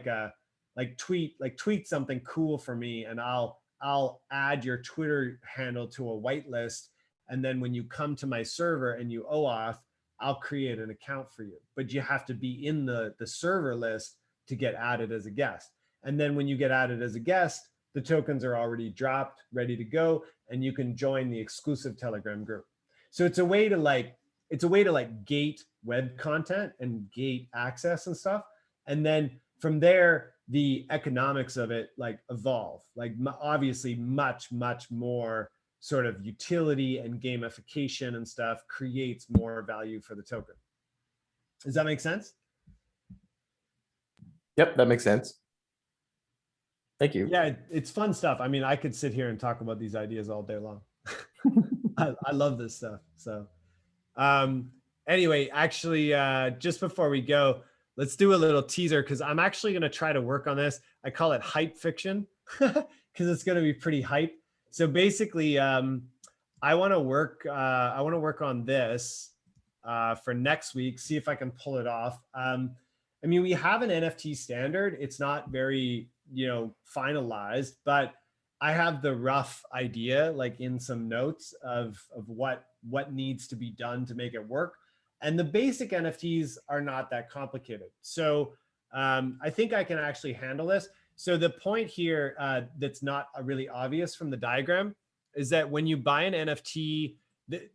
tweet something cool for me, and I'll add your Twitter handle to a whitelist, and then when you come to my server and you OAuth, I'll create an account for you. But you have to be in the server list to get added as a guest. And then when you get added as a guest, the tokens are already dropped, ready to go, and you can join the exclusive Telegram group. So it's a way to like gate web content and gate access and stuff. And then from there, the economics of it like evolve, like obviously much more sort of utility and gamification and stuff creates more value for the token. Does that make sense? Yep, that makes sense. Thank you. Yeah, it's fun stuff. I mean, I could sit here and talk about these ideas all day long. I love this stuff. So anyway, actually, just before we go, let's do a little teaser, because I'm actually going to try to work on this. I call it hype fiction because it's going to be pretty hype. So basically, I want to work. I want to work on this for next week. See if I can pull it off. I mean, we have an NFT standard. It's not very, finalized, but I have the rough idea, like in some notes of what needs to be done to make it work. And the basic NFTs are not that complicated. So I think I can actually handle this. So the point here that's not really obvious from the diagram is that when you buy an NFT,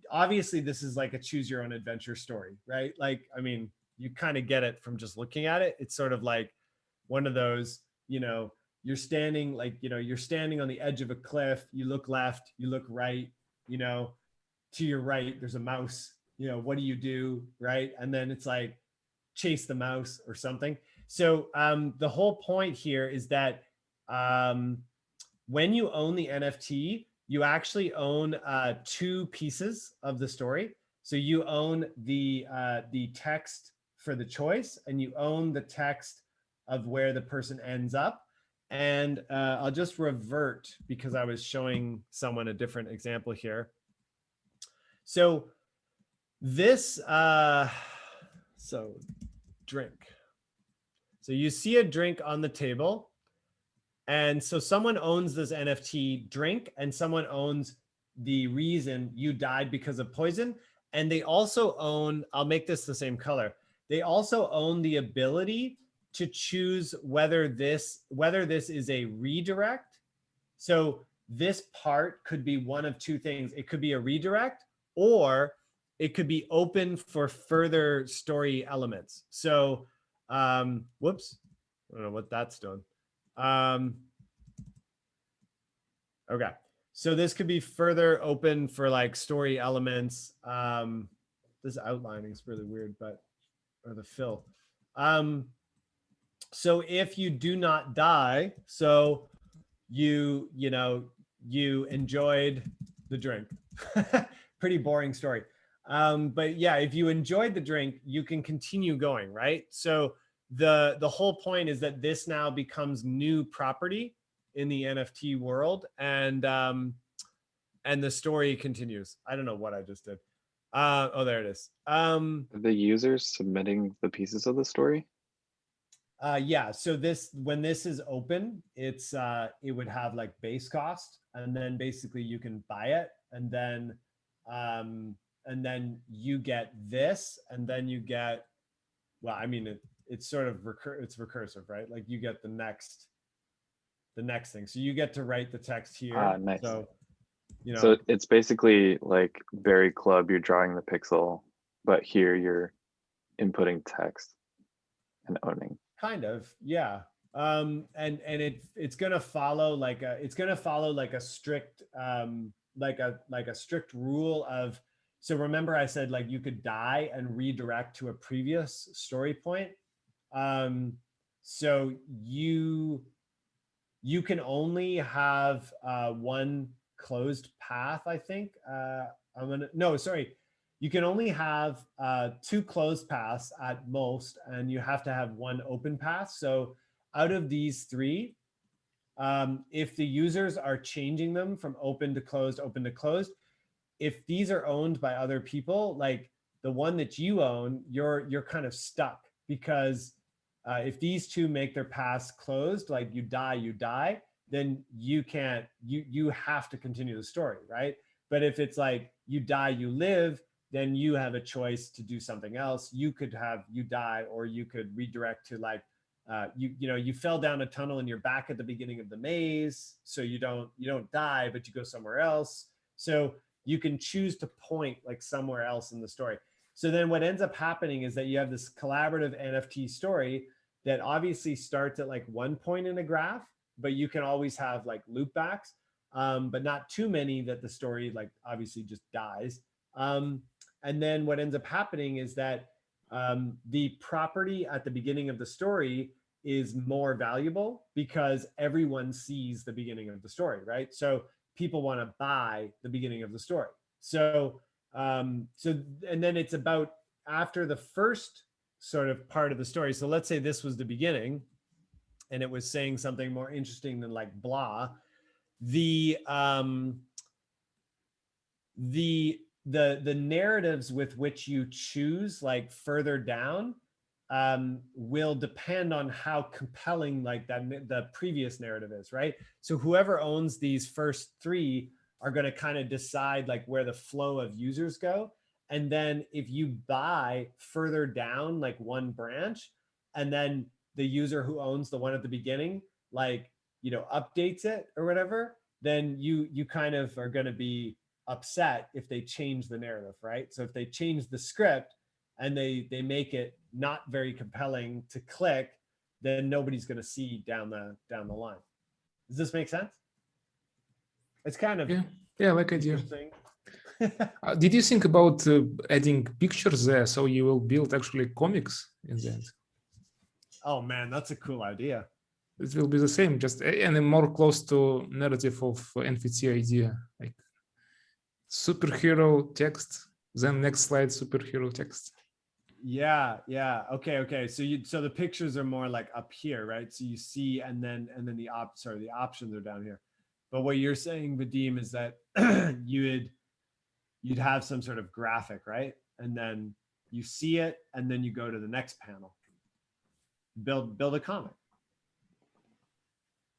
obviously this is like a choose your own adventure story, right? Like, I mean, you kind of get it from just looking at it. It's sort of like one of those, you're standing on the edge of a cliff, you look left, you look right, to your right, there's a mouse, what do you do, right? And then it's like, chase the mouse or something. So the whole point here is that when you own the NFT, you actually own two pieces of the story. So you own the text for the choice, and you own the text of where the person ends up. And I'll just revert because I was showing someone a different example here. So this, drink. So you see a drink on the table. And so someone owns this NFT drink, and someone owns the reason you died because of poison. And they also own, I'll make this the same color. They also own the ability to choose whether this is a redirect. So this part could be one of two things. It could be a redirect, or it could be open for further story elements. So, whoops, I don't know what that's doing. Okay, so this could be further open for like story elements. This outlining is really weird, or the fill. So if you do not die, so you enjoyed the drink. Pretty boring story. But yeah, if you enjoyed the drink, you can continue going, right? So the whole point is that this now becomes new property in the NFT world, and the story continues. I don't know what I just did. Oh, there it is. Are the users submitting the pieces of the story? Yeah, so when this is open, it would have like base cost, and then basically you can buy it, and then you get this, and then you get, well, I mean, it's sort of it's recursive, right? Like you get the next thing. So you get to write the text here. Nice. So, So it's basically like Berry Club, you're drawing the pixel, but here you're inputting text and owning. Kind of, yeah. And it's gonna follow like a strict strict rule of. So remember, I said like you could die and redirect to a previous story point. So you can only have one closed path, I think. You can only have two closed paths at most, and you have to have one open path. So out of these three, if the users are changing them from open to closed, if these are owned by other people, like the one that you own, you're kind of stuck, because if these two make their paths closed, like you die, then you can't, you have to continue the story, right? But if it's like you die, you live, then you have a choice to do something else. You could have you die, or you could redirect to like, you fell down a tunnel and you're back at the beginning of the maze. So you don't die, but you go somewhere else. So you can choose to point like somewhere else in the story. So then what ends up happening is that you have this collaborative NFT story that obviously starts at like one point in a graph, but you can always have like loop backs, but not too many that the story like obviously just dies. And then what ends up happening is that the property at the beginning of the story is more valuable because everyone sees the beginning of the story, right? So people want to buy the beginning of the story. So, and then it's about after the first sort of part of the story. So let's say this was the beginning and it was saying something more interesting than like blah. the narratives with which you choose like further down will depend on how compelling like the previous narrative is, right? So whoever owns these first three are going to kind of decide like where the flow of users go. And then if you buy further down like one branch, and then the user who owns the one at the beginning, like, you know, updates it or whatever, then you kind of are going to be upset if they change the narrative, right? So if they change the script and they make it not very compelling to click, then nobody's going to see down the line. Does this make sense? It's kind of yeah, like idea. interesting. Did you think about adding pictures there so you will build actually comics in the end? Oh man, that's a cool idea. It will be the same, just and more close to narrative of NFT idea, like superhero text, then next slide superhero text. Yeah. Okay. So the pictures are more like up here, right? So you see, and then the options are down here. But what you're saying, Vadim, is that you'd have some sort of graphic, right? And then you see it, and then you go to the next panel. Build a comic.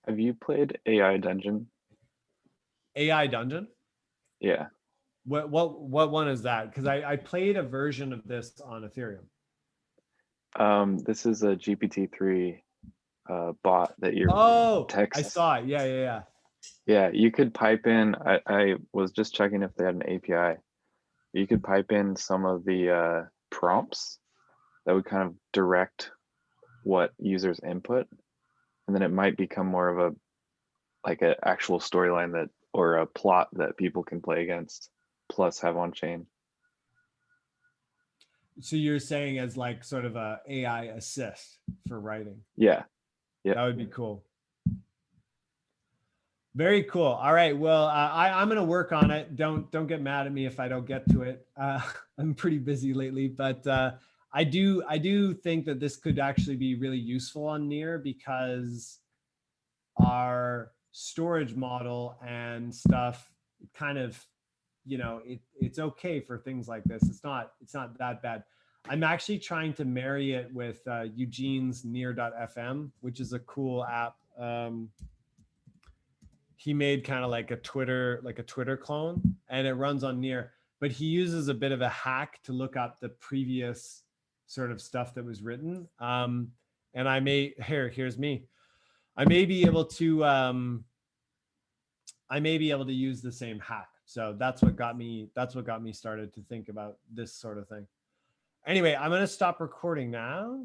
Have you played AI Dungeon? AI Dungeon? Yeah. What one is that? Because I played a version of this on Ethereum. This is a GPT-3 bot that you're text. I saw it. Yeah. Yeah, you could pipe in, I was just checking if they had an API. You could pipe in some of the prompts that would kind of direct what users input. And then it might become more of an actual storyline that, or a plot that people can play against, plus have on chain. So you're saying as like sort of a AI assist for writing? Yeah. That would be cool. Very cool. All right. Well, I'm going to work on it. Don't get mad at me if I don't get to it. I'm pretty busy lately, but I do think that this could actually be really useful on Near, because our storage model and stuff kind of, you know, it's okay for things like this. It's not that bad. I'm actually trying to marry it with Eugene's Near.fm, which is a cool app. He made kind of like a Twitter clone, and it runs on Near, but he uses a bit of a hack to look up the previous sort of stuff that was written. And here's me. I may be able to use the same hack. So that's what got me started to think about this sort of thing. Anyway, I'm going to stop recording now.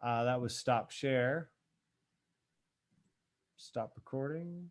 That was stop share. Stop recording.